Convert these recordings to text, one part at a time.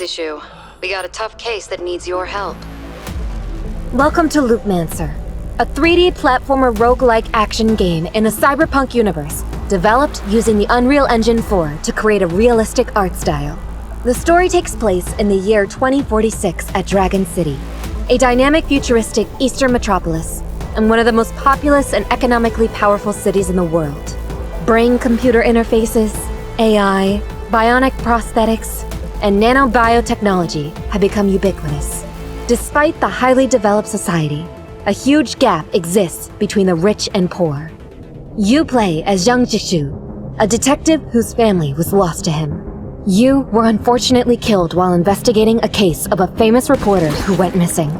issue. We got a tough case that needs your help. Welcome to Loopmancer, a 3D platformer roguelike action game in a cyberpunk universe, developed using the Unreal Engine 4 to create a realistic art style. The story takes place in the year 2046 at Dragon City, a dynamic futuristic eastern metropolis, and one of the most populous and economically powerful cities in the world. Brain-computer interfaces, AI, bionic prosthetics, and nanobiotechnology have become ubiquitous. Despite the highly developed society, a huge gap exists between the rich and poor. You play as Zhang Jishu, a detective whose family was lost to him. You were unfortunately killed while investigating a case of a famous reporter who went missing,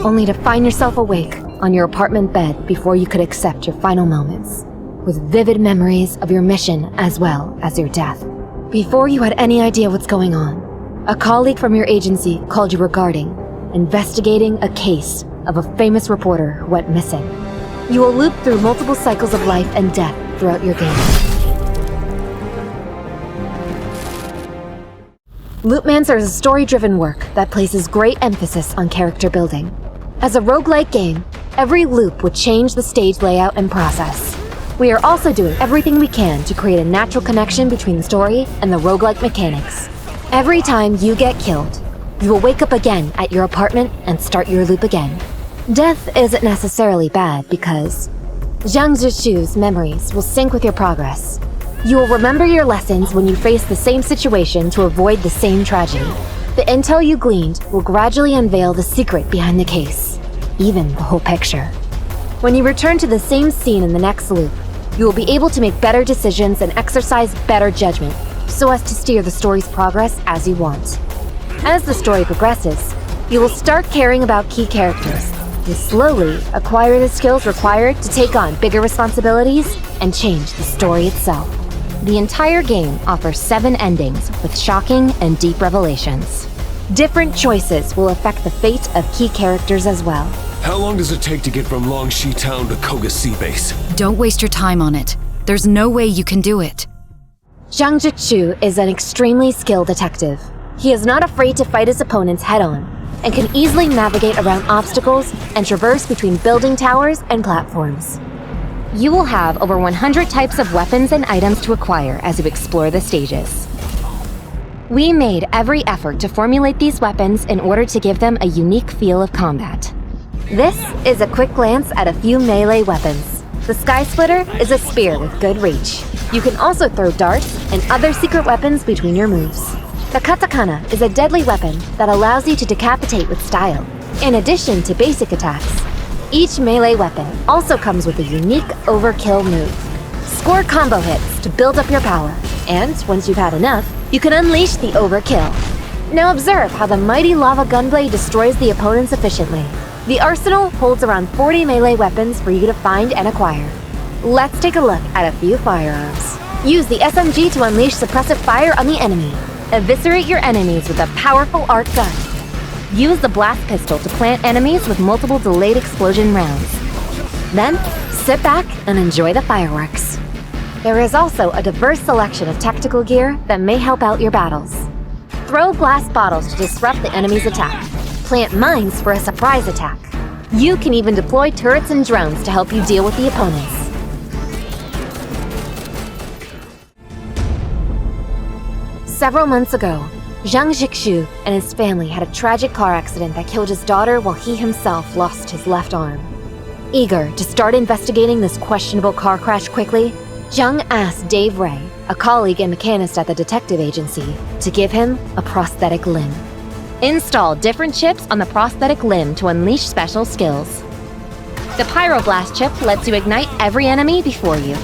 only to find yourself awake on your apartment bed before you could accept your final moments, with vivid memories of your mission as well as your death. Before you had any idea what's going on, a colleague from your agency called you regarding investigating a case of a famous reporter who went missing. You will loop through multiple cycles of life and death throughout your game. Loopmancer is a story-driven work that places great emphasis on character building. As a roguelike game, every loop would change the stage layout and process. We are also doing everything we can to create a natural connection between the story and the roguelike mechanics. Every time you get killed, you will wake up again at your apartment and start your loop again. Death isn't necessarily bad because Zhang Zhishu's memories will sync with your progress. You will remember your lessons when you face the same situation to avoid the same tragedy. The intel you gleaned will gradually unveil the secret behind the case, even the whole picture. When you return to the same scene in the next loop, you will be able to make better decisions and exercise better judgment, so as to steer the story's progress as you want. As the story progresses, you will start caring about key characters and slowly acquire the skills required to take on bigger responsibilities and change the story itself. The entire game offers 7 endings with shocking and deep revelations. Different choices will affect the fate of key characters as well. How long does it take to get from Longxi Town to Koga Sea Base? Don't waste your time on it. There's no way you can do it. Zhang Jishu is an extremely skilled detective. He is not afraid to fight his opponents head-on, and can easily navigate around obstacles and traverse between building towers and platforms. You will have over 100 types of weapons and items to acquire as you explore the stages. We made every effort to formulate these weapons in order to give them a unique feel of combat. This is a quick glance at a few melee weapons. The Sky Splitter is a spear with good reach. You can also throw darts and other secret weapons between your moves. The Katakana is a deadly weapon that allows you to decapitate with style, in addition to basic attacks. Each melee weapon also comes with a unique overkill move. Score combo hits to build up your power, and once you've had enough, you can unleash the overkill. Now observe how the mighty lava gunblade destroys the opponents efficiently. The arsenal holds around 40 melee weapons for you to find and acquire. Let's take a look at a few firearms. Use the SMG to unleash suppressive fire on the enemy. Eviscerate your enemies with a powerful arc gun. Use the blast pistol to plant enemies with multiple delayed explosion rounds. Then, sit back and enjoy the fireworks. There is also a diverse selection of tactical gear that may help out your battles. Throw glass bottles to disrupt the enemy's attack. Plant mines for a surprise attack. You can even deploy turrets and drones to help you deal with the opponents. Several months ago, Zhang Jishu and his family had a tragic car accident that killed his daughter while he himself lost his left arm. Eager to start investigating this questionable car crash quickly, Zhang asked Dave Ray, a colleague and mechanist at the detective agency, to give him a prosthetic limb. Install different chips on the prosthetic limb to unleash special skills. The Pyroblast chip lets you ignite every enemy before you.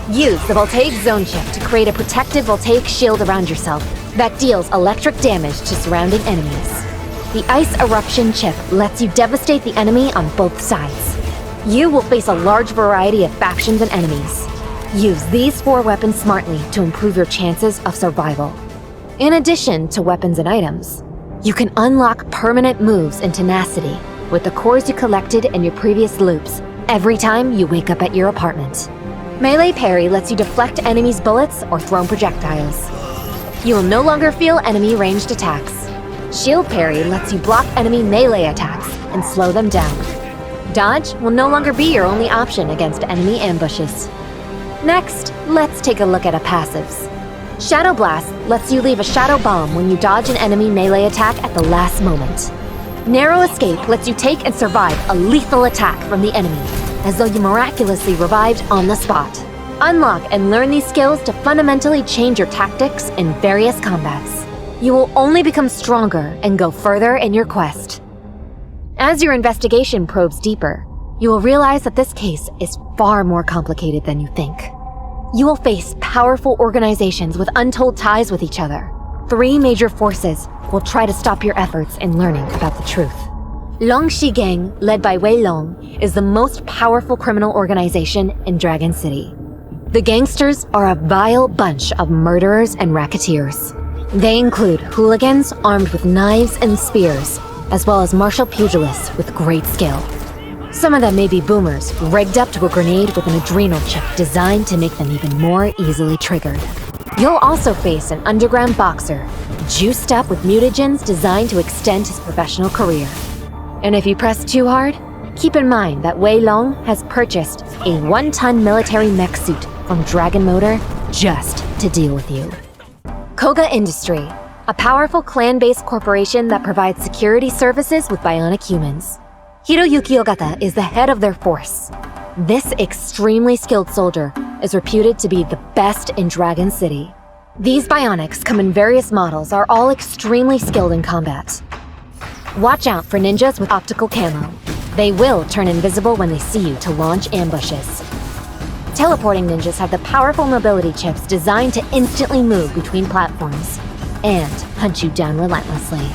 Use the Voltaic Zone chip to create a protective voltaic shield around yourself that deals electric damage to surrounding enemies. The Ice Eruption chip lets you devastate the enemy on both sides. You will face a large variety of factions and enemies. Use these 4 weapons smartly to improve your chances of survival. In addition to weapons and items, you can unlock permanent moves and tenacity with the cores you collected in your previous loops every time you wake up at your apartment. Melee parry lets you deflect enemies' bullets or thrown projectiles. You will no longer feel enemy ranged attacks. Shield parry lets you block enemy melee attacks and slow them down. Dodge will no longer be your only option against enemy ambushes. Next, let's take a look at a passives. Shadow Blast lets you leave a shadow bomb when you dodge an enemy melee attack at the last moment. Narrow Escape lets you take and survive a lethal attack from the enemy, as though you miraculously revived on the spot. Unlock and learn these skills to fundamentally change your tactics in various combats. You will only become stronger and go further in your quest. As your investigation probes deeper, you will realize that this case is far more complicated than you think. You will face powerful organizations with untold ties with each other. 3 major forces will try to stop your efforts in learning about the truth. Longxi Gang, led by Wei Long, is the most powerful criminal organization in Dragon City. The gangsters are a vile bunch of murderers and racketeers. They include hooligans armed with knives and spears, as well as martial pugilists with great skill. Some of them may be boomers, rigged up to a grenade with an adrenal chip designed to make them even more easily triggered. You'll also face an underground boxer, juiced up with mutagens designed to extend his professional career. And if you press too hard, keep in mind that Wei Long has purchased a 1-ton military mech suit from Dragon Motor just to deal with you. Koga Industry, a powerful clan-based corporation that provides security services with bionic humans. Hiroyuki Ogata is the head of their force. This extremely skilled soldier is reputed to be the best in Dragon City. These bionics come in various models, are all extremely skilled in combat. Watch out for ninjas with optical camo. They will turn invisible when they see you to launch ambushes. Teleporting ninjas have the powerful mobility chips designed to instantly move between platforms and hunt you down relentlessly.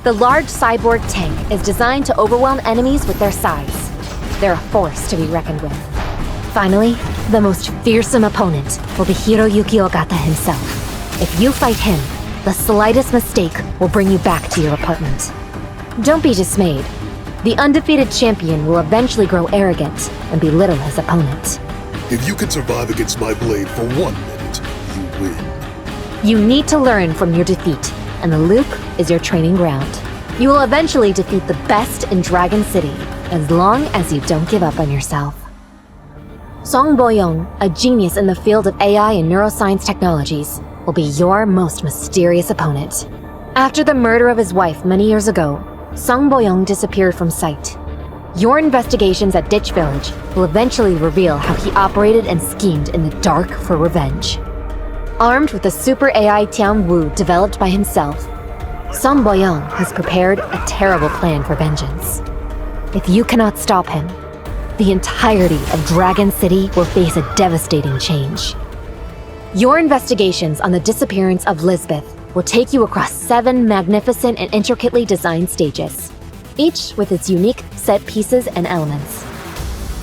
The large cyborg tank is designed to overwhelm enemies with their size. They're a force to be reckoned with. Finally, the most fearsome opponent will be Hiroyuki Ogata himself. If you fight him, the slightest mistake will bring you back to your apartment. Don't be dismayed. The undefeated champion will eventually grow arrogant and belittle his opponent. If you can survive against my blade for 1 minute, you win. You need to learn from your defeat, and the loop is your training ground. You will eventually defeat the best in Dragon City, as long as you don't give up on yourself. Song Boyong, a genius in the field of AI and neuroscience technologies, will be your most mysterious opponent. After the murder of his wife many years ago, Song Boyong disappeared from sight. Your investigations at Ditch Village will eventually reveal how he operated and schemed in the dark for revenge. Armed with the super AI Tian Wu developed by himself, Song Boyong has prepared a terrible plan for vengeance. If you cannot stop him, the entirety of Dragon City will face a devastating change. Your investigations on the disappearance of Lisbeth will take you across 7 magnificent and intricately designed stages, each with its unique set pieces and elements.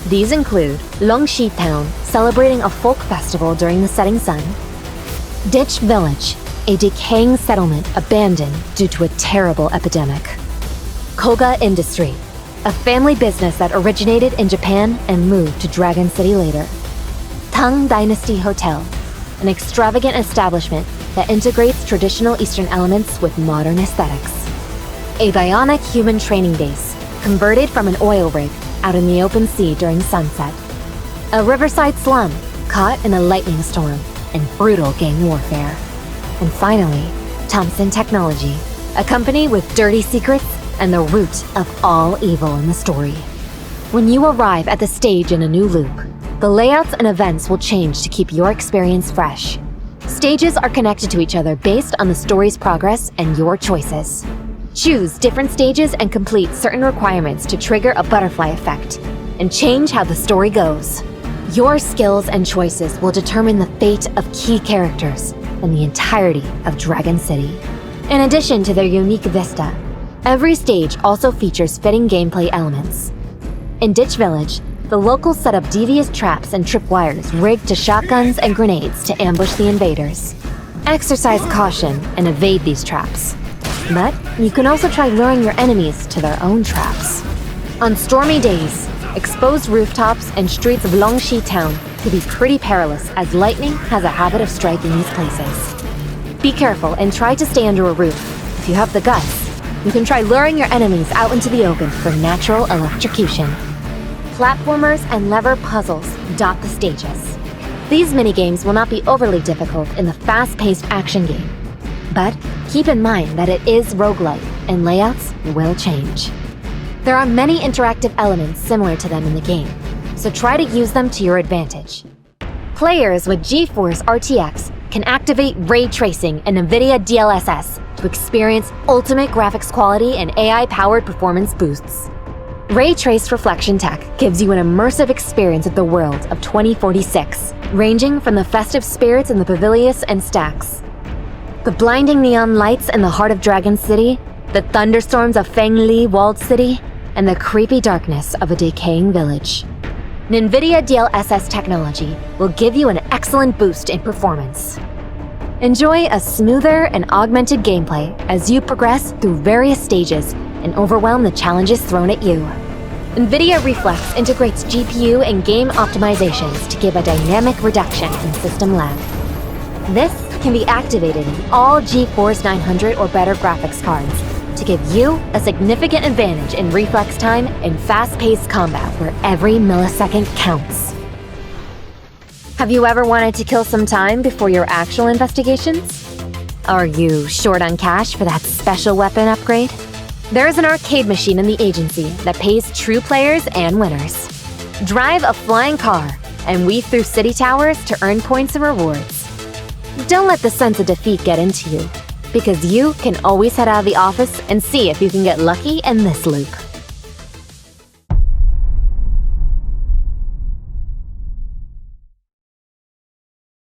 These include Longxi Town, celebrating a folk festival during the setting sun; Ditch Village, a decaying settlement abandoned due to a terrible epidemic; Koga Industry, a family business that originated in Japan and moved to Dragon City later; Tang Dynasty Hotel, an extravagant establishment that integrates traditional Eastern elements with modern aesthetics; a bionic human training base, converted from an oil rig out in the open sea during sunset; a riverside slum caught in a lightning storm and brutal gang warfare; and finally, Thompson Technology, a company with dirty secrets and the root of all evil in the story. When you arrive at the stage in a new loop, the layouts and events will change to keep your experience fresh. Stages are connected to each other based on the story's progress and your choices. Choose different stages and complete certain requirements to trigger a butterfly effect and change how the story goes. Your skills and choices will determine the fate of key characters and the entirety of Dragon City. In addition to their unique vista, every stage also features fitting gameplay elements. In Ditch Village, the locals set up devious traps and tripwires rigged to shotguns and grenades to ambush the invaders. Exercise caution and evade these traps. But you can also try luring your enemies to their own traps. On stormy days, exposed rooftops and streets of Longxi Town can be pretty perilous, as lightning has a habit of striking these places. Be careful and try to stay under a roof. If if you have the guts, you can try luring your enemies out into the open for natural electrocution. Platformers and lever puzzles dot the stages. These minigames will not be overly difficult in the fast-paced action game. But keep in mind that it is roguelike, and layouts will change. There are many interactive elements similar to them in the game, so try to use them to your advantage. Players with GeForce RTX can activate ray tracing and Nvidia DLSS to experience ultimate graphics quality and AI-powered performance boosts. Ray Trace Reflection Tech gives you an immersive experience of the world of 2046, ranging from the festive spirits in the Pavilius and Stacks, the blinding neon lights in the heart of Dragon City, the thunderstorms of Fengli Walled City, and the creepy darkness of a decaying village. Nvidia DLSS technology will give you an excellent boost in performance. Enjoy a smoother and augmented gameplay as you progress through various stages and overwhelm the challenges thrown at you. Nvidia Reflex integrates GPU and game optimizations to give a dynamic reduction in system lag. This can be activated in all GeForce 900 or better graphics cards to give you a significant advantage in reflex time and fast-paced combat where every millisecond counts. Have you ever wanted to kill some time before your actual investigations? Are you short on cash for that special weapon upgrade? There is an arcade machine in the agency that pays true players and winners. Drive a flying car and weave through city towers to earn points and rewards. Don't let the sense of defeat get into you, because you can always head out of the office and see if you can get lucky in this loop.